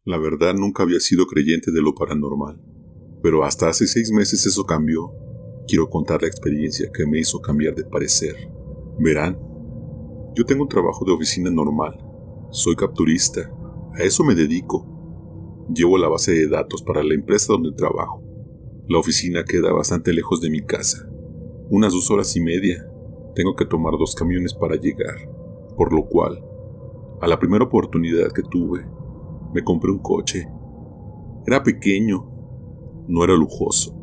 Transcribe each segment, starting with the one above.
La verdad, nunca había sido creyente de lo paranormal, pero hasta hace 6 meses eso cambió. Quiero contar la experiencia que me hizo cambiar de parecer. Verán, yo tengo un trabajo de oficina normal. Soy capturista. A eso me dedico. Llevo la base de datos para la empresa donde trabajo. La oficina queda bastante lejos de mi casa. Unas 2 horas y media. Tengo que tomar 2 camiones para llegar. Por lo cual, a la primera oportunidad que tuve, me compré un coche. Era pequeño, no era lujoso,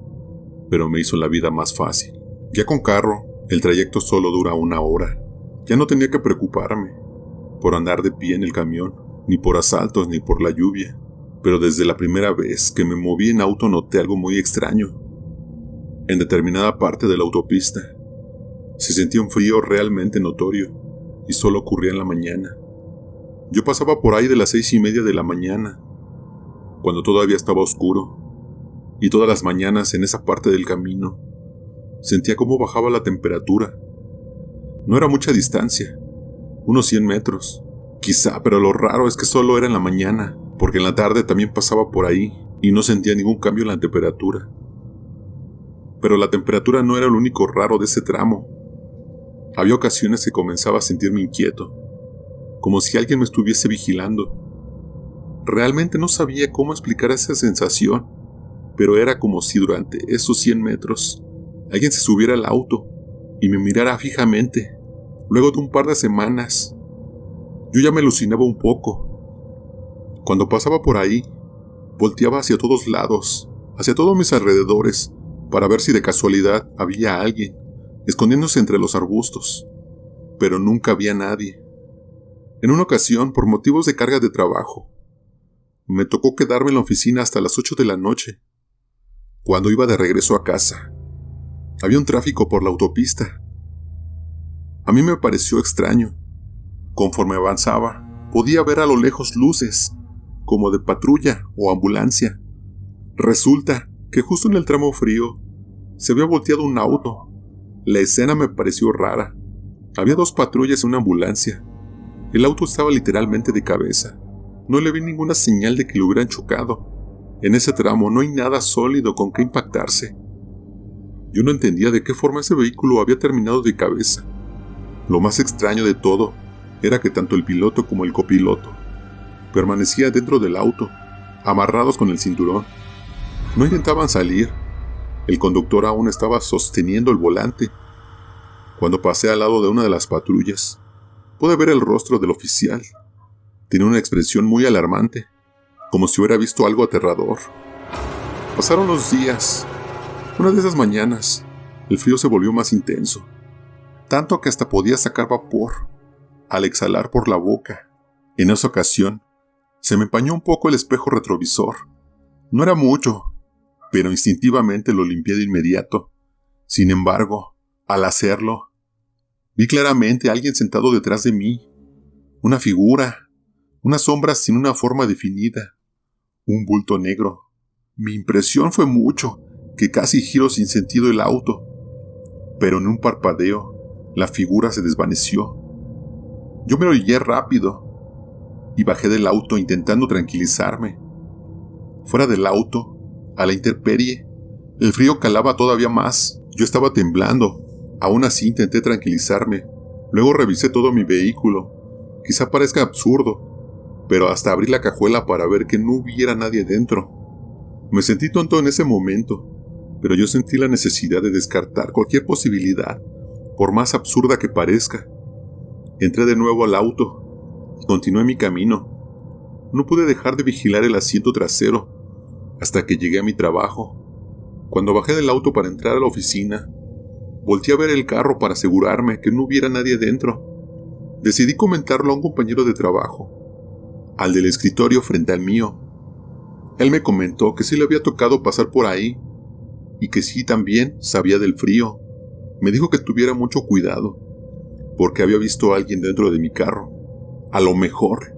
pero me hizo la vida más fácil. Ya con carro, el trayecto solo dura 1 hora. Ya no tenía que preocuparme por andar de pie en el camión, ni por asaltos, ni por la lluvia. Pero desde la primera vez que me moví en auto noté algo muy extraño. En determinada parte de la autopista, se sentía un frío realmente notorio, y solo ocurría en la mañana. Yo pasaba por ahí de las 6:30 de la mañana, cuando todavía estaba oscuro, y todas las mañanas en esa parte del camino, sentía cómo bajaba la temperatura. No era mucha distancia, unos 100 metros, quizá, pero lo raro es que solo era en la mañana, porque en la tarde también pasaba por ahí, y no sentía ningún cambio en la temperatura. Pero la temperatura no era lo único raro de ese tramo. Había ocasiones que comenzaba a sentirme inquieto, como si alguien me estuviese vigilando. Realmente no sabía cómo explicar esa sensación, pero era como si durante esos 100 metros alguien se subiera al auto y me mirara fijamente. Luego de un par de semanas, yo ya me alucinaba un poco. Cuando pasaba por ahí, volteaba hacia todos lados, hacia todos mis alrededores, para ver si de casualidad había alguien escondiéndose entre los arbustos, pero nunca había nadie. En una ocasión, por motivos de carga de trabajo, me tocó quedarme en la oficina hasta las 8 de la noche. Cuando iba de regreso a casa, había un tráfico por la autopista. A mí me pareció extraño. Conforme avanzaba, podía ver a lo lejos luces, como de patrulla o ambulancia. Resulta que justo en el tramo frío se había volteado un auto. La escena me pareció rara. Había 2 patrullas en una ambulancia. El auto estaba literalmente de cabeza. No le vi ninguna señal de que lo hubieran chocado. En ese tramo no hay nada sólido con que impactarse. Yo no entendía de qué forma ese vehículo había terminado de cabeza. Lo más extraño de todo era que tanto el piloto como el copiloto permanecían dentro del auto, amarrados con el cinturón. No intentaban salir. El conductor aún estaba sosteniendo el volante. Cuando pasé al lado de una de las patrullas, pude ver el rostro del oficial. Tenía una expresión muy alarmante, como si hubiera visto algo aterrador. Pasaron los días. Una de esas mañanas, el frío se volvió más intenso, tanto que hasta podía sacar vapor al exhalar por la boca. En esa ocasión, se me empañó un poco el espejo retrovisor. No era mucho, pero instintivamente lo limpié de inmediato. Sin embargo, al hacerlo, vi claramente a alguien sentado detrás de mí. Una figura, una sombra sin una forma definida, un bulto negro. Mi impresión fue mucho, que casi giro sin sentido el auto. Pero en un parpadeo, la figura se desvaneció. Yo me orillé rápido y bajé del auto intentando tranquilizarme. Fuera del auto, a la intemperie, el frío calaba todavía más. Yo estaba temblando. Aún así intenté tranquilizarme. Luego revisé todo mi vehículo. Quizá parezca absurdo, pero hasta abrí la cajuela para ver que no hubiera nadie dentro. Me sentí tonto en ese momento, pero yo sentí la necesidad de descartar cualquier posibilidad, por más absurda que parezca. Entré de nuevo al auto y continué mi camino. No pude dejar de vigilar el asiento trasero hasta que llegué a mi trabajo. Cuando bajé del auto para entrar a la oficina, volteé a ver el carro para asegurarme que no hubiera nadie dentro. Decidí comentarlo a un compañero de trabajo, al del escritorio frente al mío. Él me comentó que sí le había tocado pasar por ahí y que sí también sabía del frío. Me dijo que tuviera mucho cuidado, porque había visto a alguien dentro de mi carro. A lo mejor,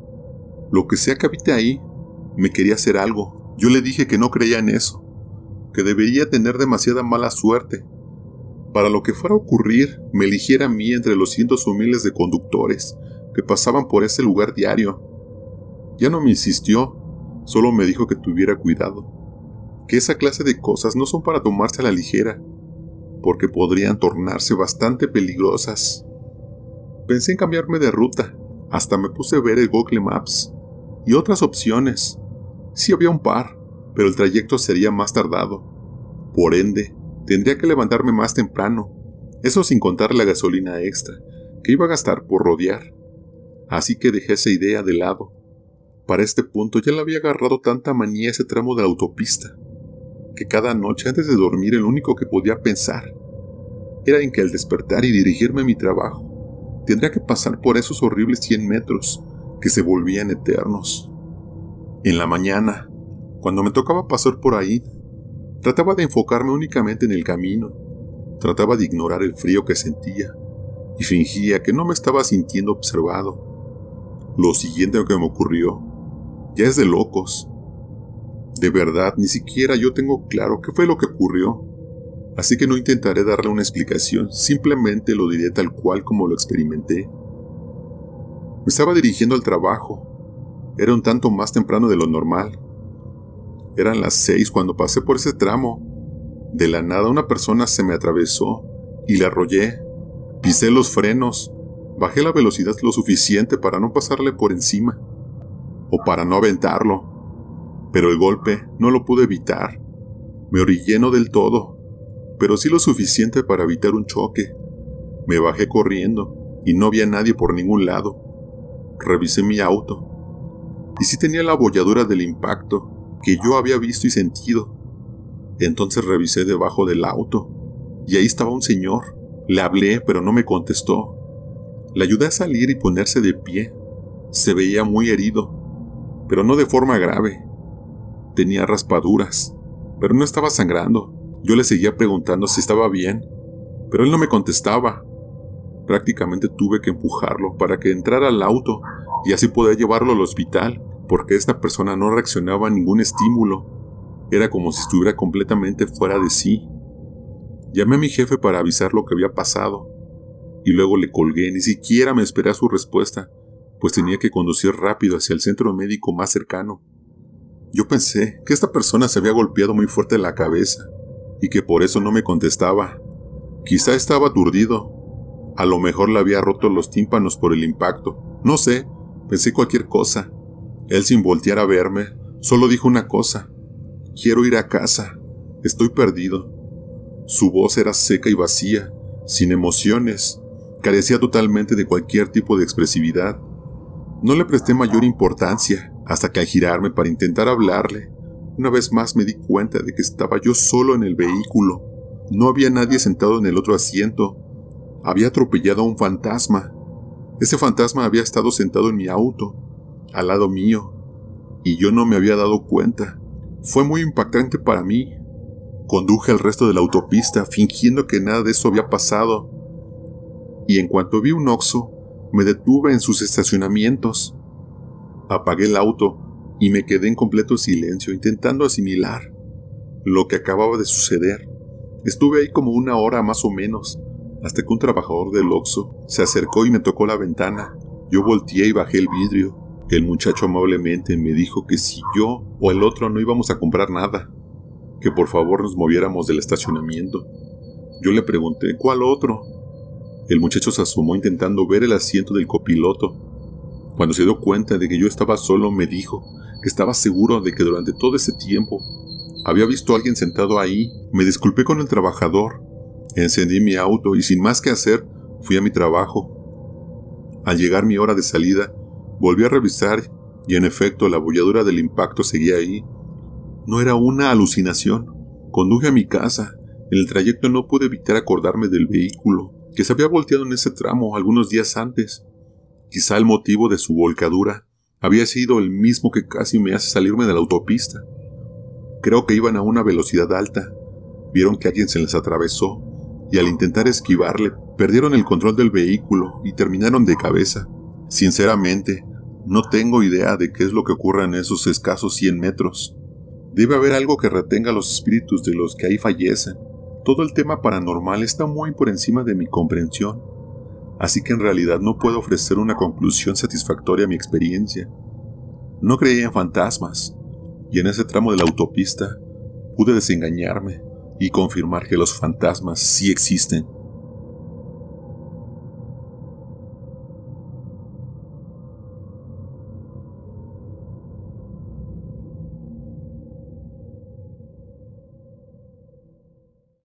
lo que sea que habite ahí, me quería hacer algo. Yo le dije que no creía en eso, que debería tener demasiada mala suerte para lo que fuera a ocurrir, me eligiera a mí entre los cientos o miles de conductores que pasaban por ese lugar diario. Ya no me insistió, Solo me dijo que tuviera cuidado, que esa clase de cosas no son para tomarse a la ligera, porque podrían tornarse bastante peligrosas. Pensé en cambiarme de ruta, hasta me puse a ver el Google Maps y otras opciones. Sí había un par, pero el trayecto sería más tardado. Por ende, tendría que levantarme más temprano, eso sin contar la gasolina extra que iba a gastar por rodear. Así que dejé esa idea de lado. Para este punto ya le había agarrado tanta manía ese tramo de la autopista, que cada noche antes de dormir el único que podía pensar era en que al despertar y dirigirme a mi trabajo, tendría que pasar por esos horribles 100 metros que se volvían eternos. En la mañana, cuando me tocaba pasar por ahí, trataba de enfocarme únicamente en el camino, trataba de ignorar el frío que sentía y fingía que no me estaba sintiendo observado. Lo siguiente que me ocurrió ya es de locos. De verdad, ni siquiera yo tengo claro qué fue lo que ocurrió, así que no intentaré darle una explicación, simplemente lo diré tal cual como lo experimenté. Me estaba dirigiendo al trabajo. Era un tanto más temprano de lo normal. Eran las 6 cuando pasé por ese tramo. De la nada una persona se me atravesó y la arrollé. Pisé los frenos, bajé la velocidad lo suficiente para no pasarle por encima, o para no aventarlo, pero el golpe no lo pude evitar. Me orillé no del todo, pero sí lo suficiente para evitar un choque. Me bajé corriendo y no había nadie por ningún lado. Revisé mi auto y sí tenía la abolladura del impacto que yo había visto y sentido. Entonces revisé debajo del auto y ahí estaba un señor. Le hablé, pero no me contestó. Le ayudé a salir y ponerse de pie. Se veía muy herido, pero no de forma grave. Tenía raspaduras, pero no estaba sangrando. Yo le seguía preguntando si estaba bien, pero él no me contestaba. Prácticamente tuve que empujarlo para que entrara al auto y así poder llevarlo al hospital, porque esta persona no reaccionaba a ningún estímulo. Era como si estuviera completamente fuera de sí. Llamé a mi jefe para avisar lo que había pasado, y luego le colgué. Ni siquiera me esperé a su respuesta, pues tenía que conducir rápido hacia el centro médico más cercano. Yo pensé que esta persona se había golpeado muy fuerte en la cabeza, y que por eso no me contestaba. Quizá estaba aturdido. A lo mejor le había roto los tímpanos por el impacto. No sé, pensé cualquier cosa. Él, sin voltear a verme, solo dijo una cosa: quiero ir a casa, estoy perdido. Su voz era seca y vacía, sin emociones, carecía totalmente de cualquier tipo de expresividad. No le presté mayor importancia, hasta que al girarme para intentar hablarle, una vez más me di cuenta de que estaba yo solo en el vehículo. No había nadie sentado en el otro asiento. Había atropellado a un fantasma. Ese fantasma había estado sentado en mi auto, al lado mío, y yo no me había dado cuenta. Fue muy impactante para mí. Conduje el resto de la autopista fingiendo que nada de eso había pasado, y en cuanto vi un Oxxo, me detuve en sus estacionamientos. Apagué el auto y me quedé en completo silencio intentando asimilar lo que acababa de suceder. Estuve ahí como 1 hora más o menos, hasta que un trabajador del Oxxo se acercó y me tocó la ventana. Yo volteé y bajé el vidrio. El muchacho amablemente me dijo que si yo o el otro no íbamos a comprar nada, que por favor nos moviéramos del estacionamiento. Yo le pregunté, ¿cuál otro? El muchacho se asomó intentando ver el asiento del copiloto. Cuando se dio cuenta de que yo estaba solo, me dijo que estaba seguro de que durante todo ese tiempo había visto a alguien sentado ahí. Me disculpé con el trabajador, encendí mi auto y sin más que hacer, fui a mi trabajo. Al llegar mi hora de salida, volví a revisar y en efecto la abolladura del impacto seguía ahí. No era una alucinación. Conduje a mi casa. En el trayecto no pude evitar acordarme del vehículo, que se había volteado en ese tramo algunos días antes. Quizá el motivo de su volcadura había sido el mismo que casi me hace salirme de la autopista. Creo que iban a una velocidad alta. Vieron que alguien se les atravesó, y al intentar esquivarle, perdieron el control del vehículo y terminaron de cabeza. Sinceramente, no tengo idea de qué es lo que ocurre en esos escasos 100 metros. Debe haber algo que retenga los espíritus de los que ahí fallecen. Todo el tema paranormal está muy por encima de mi comprensión, así que en realidad no puedo ofrecer una conclusión satisfactoria a mi experiencia. No creía en fantasmas, y en ese tramo de la autopista pude desengañarme y confirmar que los fantasmas sí existen.